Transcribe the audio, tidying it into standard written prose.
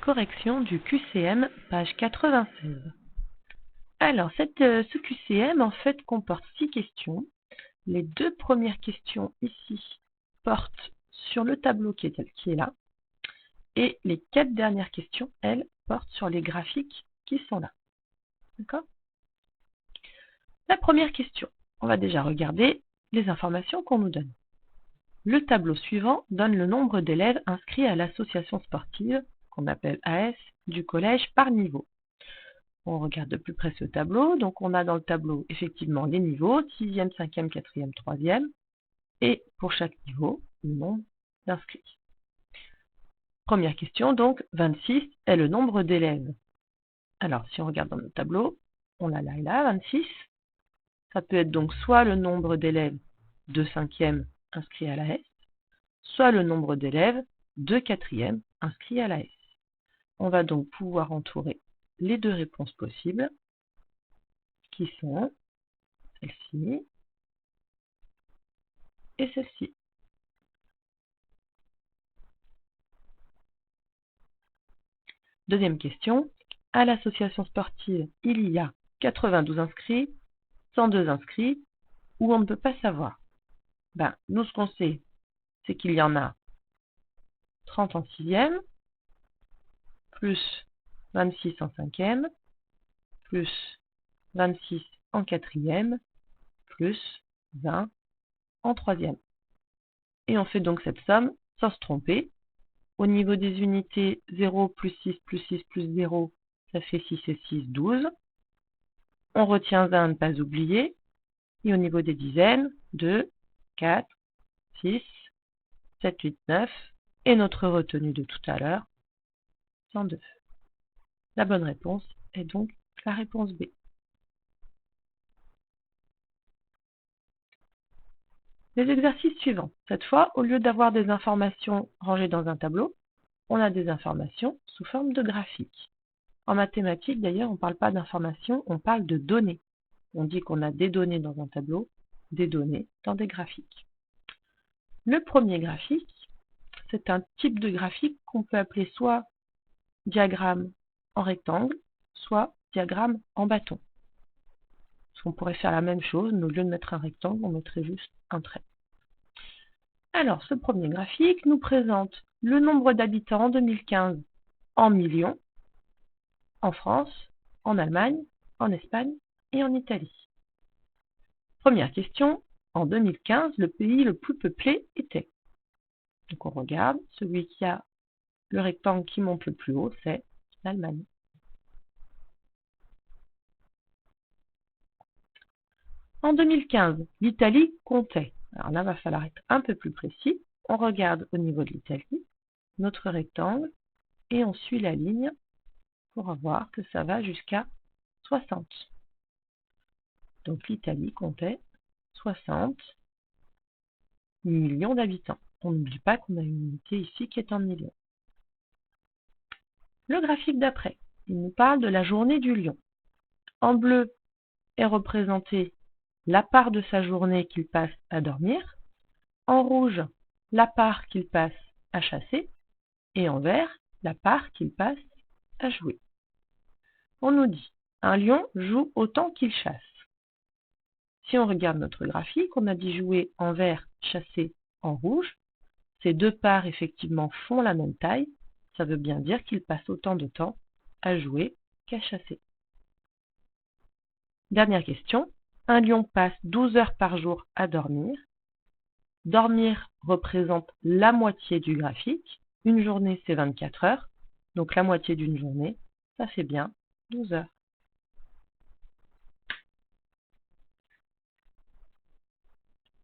Correction du QCM, page 96. Alors, ce QCM, en fait, comporte 6 questions. Les 2 premières questions ici portent sur le tableau qui est là. Et les 4 dernières questions, elles, portent sur les graphiques qui sont là. D'accord? La première question, on va déjà regarder les informations qu'on nous donne. Le tableau suivant donne le nombre d'élèves inscrits à l'association sportive, qu'on appelle AS, du collège par niveau. On regarde de plus près ce tableau. Donc, on a dans le tableau effectivement les niveaux, 6e, 5e, 4e, 3e, et pour chaque niveau, le nombre d'inscrits. Première question, donc, 26 est le nombre d'élèves. Alors, si on regarde dans le tableau, on a là et là, 26. Ça peut être donc soit le nombre d'élèves de 5e inscrits à la S, soit le nombre d'élèves de 4e inscrits à la S. On va donc pouvoir entourer les 2 réponses possibles, qui sont celle-ci et celle-ci. Deuxième question, à l'association sportive, il y a 92 inscrits, 102 inscrits, ou on ne peut pas savoir. Nous, ce qu'on sait, c'est qu'il y en a 30 en 6e, plus 26 en 5e, plus 26 en 4e, plus 20 en 3e. Et on fait donc cette somme sans se tromper. Au niveau des unités, 0 plus 6 plus 6 plus 0, ça fait 6 et 6, 12. On retient 1 à ne pas oublier. Et au niveau des dizaines, 2, 4, 6, 7, 8, 9. Et notre retenue de tout à l'heure, 102. La bonne réponse est donc la réponse B. Les exercices suivants. Cette fois, au lieu d'avoir des informations rangées dans un tableau, on a des informations sous forme de graphiques. En mathématiques, d'ailleurs, on ne parle pas d'informations, on parle de données. On dit qu'on a des données dans un tableau, des données dans des graphiques. Le premier graphique, c'est un type de graphique qu'on peut appeler soit diagramme en rectangle, soit diagramme en bâton. Parce qu'on pourrait faire la même chose, mais au lieu de mettre un rectangle, on mettrait juste un trait. Alors, ce premier graphique nous présente le nombre d'habitants en 2015 en millions, en France, en Allemagne, en Espagne et en Italie. Première question, en 2015, le pays le plus peuplé était. Donc on regarde, celui qui a le rectangle qui monte le plus haut, c'est l'Allemagne. En 2015, l'Italie comptait. Alors là, il va falloir être un peu plus précis. On regarde au niveau de l'Italie, notre rectangle, et on suit la ligne pour voir que ça va jusqu'à 60. Donc l'Italie comptait 60 millions d'habitants. On n'oublie pas qu'on a une unité ici qui est en millions. Le graphique d'après, il nous parle de la journée du lion. En bleu est représentée la part de sa journée qu'il passe à dormir. En rouge, la part qu'il passe à chasser. Et en vert, la part qu'il passe à jouer. On nous dit, un lion joue autant qu'il chasse. Si on regarde notre graphique, on a dit jouer en vert, chasser en rouge. Ces 2 parts, effectivement, font la même taille. Ça veut bien dire qu'il passe autant de temps à jouer qu'à chasser. Dernière question. Un lion passe 12 heures par jour à dormir. Dormir représente la moitié du graphique. Une journée, c'est 24 heures. Donc la moitié d'une journée, ça fait bien 12 heures.